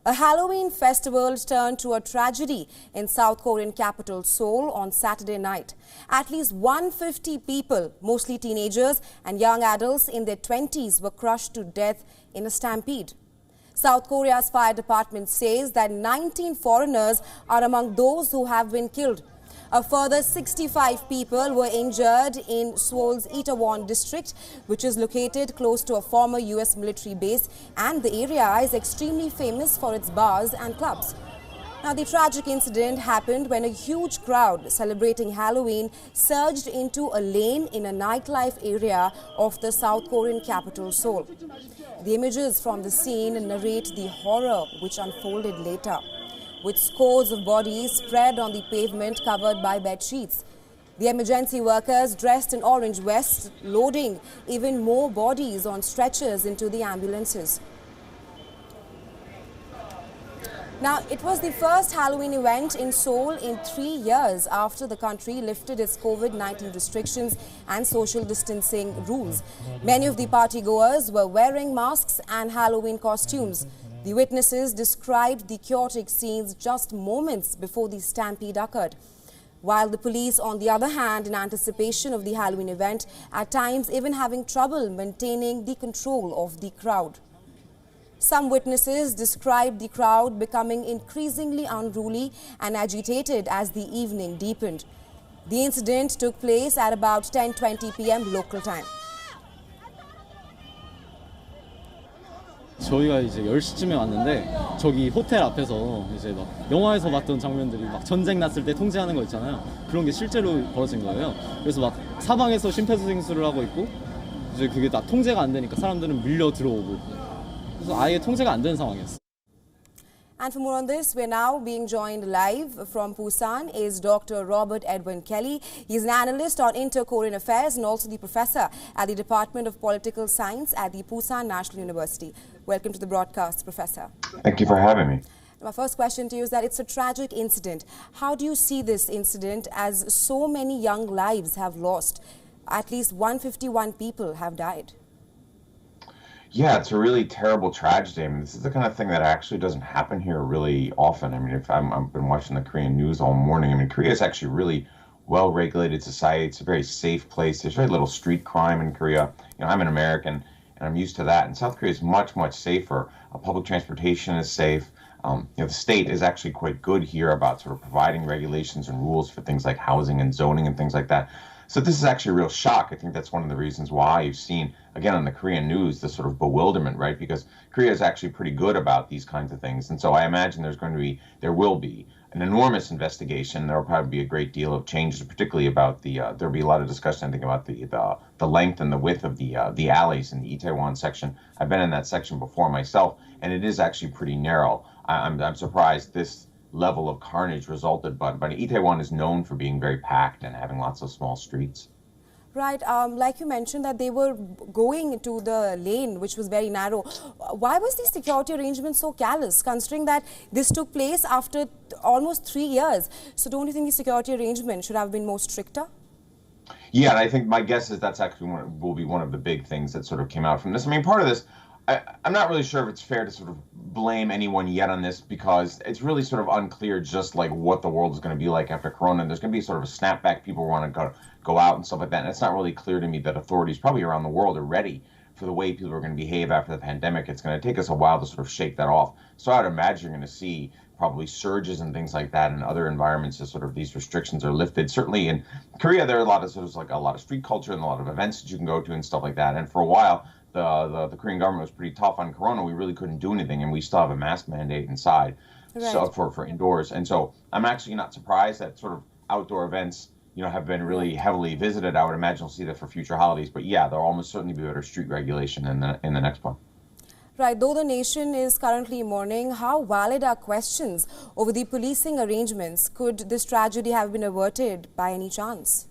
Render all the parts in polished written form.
A Halloween festival turned to a tragedy in South Korean capital Seoul on Saturday night. At least 150 people, mostly teenagers and young adults in their 20s, were crushed to death in a stampede. South Korea's fire department says that 19 foreigners are among those who have been killed. A further 65 people were injured in Seoul's Itaewon district, which is located close to a former US military base, and the area is extremely famous for its bars and clubs. Now, the tragic incident happened when a huge crowd celebrating Halloween surged into a lane in a nightlife area of the South Korean capital, Seoul. The images from the scene narrate the horror which unfolded later, with scores of bodies spread on the pavement covered by bed sheets. The emergency workers dressed in orange vests loading even more bodies on stretchers into the ambulances. Now, it was the first Halloween event in Seoul in 3 years after the country lifted its COVID-19 restrictions and social distancing rules. Many of the partygoers were wearing masks and Halloween costumes. The witnesses described the chaotic scenes just moments before the stampede occurred, while the police, on the other hand, in anticipation of the Halloween event, at times even having trouble maintaining the control of the crowd. Some witnesses described the crowd becoming increasingly unruly and agitated as the evening deepened. The incident took place at about 10:20 p.m. local time. 저희가 이제 10시쯤에 왔는데 저기 호텔 앞에서 이제 막 영화에서 봤던 장면들이 막 전쟁 났을 때 통제하는 거 있잖아요. 그런 게 실제로 벌어진 거예요. 그래서 막 사방에서 심폐소생술을 하고 있고 이제 그게 다 통제가 안 되니까 사람들은 밀려 들어오고 그래서 아예 통제가 안 되는 상황이었어요. And for more on this, we're now being joined live from Busan is Dr. Robert Edwin Kelly. He's an analyst on inter-Korean affairs and also the professor at the Department of Political Science at the Busan National University. Welcome to the broadcast, Professor. Thank you for having me. My first question to you is that it's a tragic incident. How do you see this incident as so many young lives have lost? At least 151 people have died. Yeah, it's a really terrible tragedy. I mean, this is the kind of thing that actually doesn't happen here really often. I mean, if I've been watching the Korean news all morning. I mean, Korea is actually a really well-regulated society. It's a very safe place. There's very little street crime in Korea. You know, I'm an American, and I'm used to that. And South Korea is much, much safer. Public transportation is safe. You know, the state is actually quite good here about sort of providing regulations and rules for things like housing and zoning and things like that. So this is actually a real shock. I think that's one of the reasons why you've seen, again, on the Korean news, this sort of bewilderment, right? Because Korea is actually pretty good about these kinds of things. And so I imagine there will be an enormous investigation. There will probably be a great deal of changes, particularly about there'll be a lot of discussion, I think, about the length and the width of the alleys in the Itaewon section. I've been in that section before myself, and it is actually pretty narrow. I'm surprised this level of carnage resulted, but Itaewon is known for being very packed and having lots of small streets. Right, like you mentioned that they were going to the lane which was very narrow. Why was the security arrangement so callous, considering that this took place after almost 3 years? So don't you think the security arrangement should have been more stricter? Yeah, and I think my guess is that's actually will be one of the big things that sort of came out from this. I mean, part of this, I'm not really sure if it's fair to sort of blame anyone yet on this, because it's really sort of unclear just like what the world is going to be like after Corona. And there's going to be sort of a snapback. People want to go out and stuff like that. And it's not really clear to me that authorities probably around the world are ready for the way people are going to behave after the pandemic. It's going to take us a while to sort of shake that off. So I would imagine you're going to see probably surges and things like that in other environments as sort of these restrictions are lifted. Certainly in Korea, there are a lot of sort of like a lot of street culture and a lot of events that you can go to and stuff like that. And for a while, the Korean government was pretty tough on Corona. We really couldn't do anything, and we still have a mask mandate inside, right. So for indoors. And so I'm actually not surprised that sort of outdoor events, you know, have been really heavily visited. I would imagine we'll see that for future holidays. But yeah, there'll almost certainly be better street regulation in the next one. Right. Though the nation is currently mourning, how valid are questions over the policing arrangements? Could this tragedy have been averted by any chance?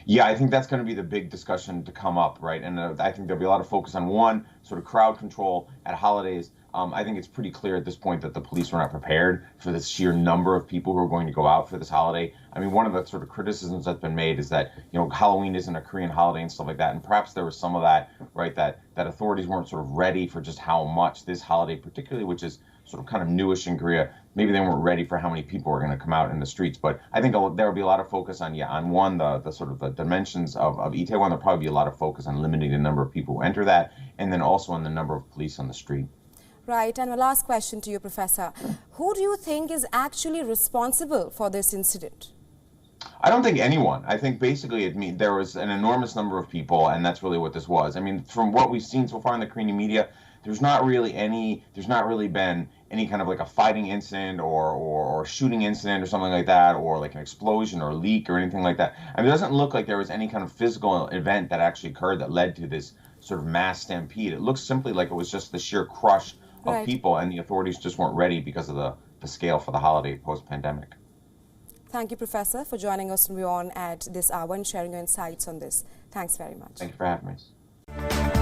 Yeah, I think that's going to be the big discussion to come up, right? And I think there'll be a lot of focus on one, sort of crowd control at holidays. I think it's pretty clear at this point that the police were not prepared for the sheer number of people who are going to go out for this holiday. I mean, one of the sort of criticisms that's been made is that, you know, Halloween isn't a Korean holiday and stuff like that. And perhaps there was some of that, right, that authorities weren't sort of ready for just how much this holiday, particularly, which is sort of kind of newish in Korea. Maybe they weren't ready for how many people were going to come out in the streets. But I think there will be a lot of focus on, on one, the sort of the dimensions of Itaewon. There'll probably be a lot of focus on limiting the number of people who enter that, and then also on the number of police on the street. Right. And my last question to you, Professor. Who do you think is actually responsible for this incident? I don't think anyone. I think basically there was an enormous number of people, and that's really what this was. I mean, from what we've seen so far in the Korean media, there's not really been any kind of like a fighting incident or shooting incident or something like that, or like an explosion or a leak or anything like that. I mean, it doesn't look like there was any kind of physical event that actually occurred that led to this sort of mass stampede. It looks simply like it was just the sheer crush of people, and the authorities just weren't ready because of the scale for the holiday post-pandemic. Thank you, Professor, for joining us from WION at this hour and sharing your insights on this. Thanks very much. Thank you for having me.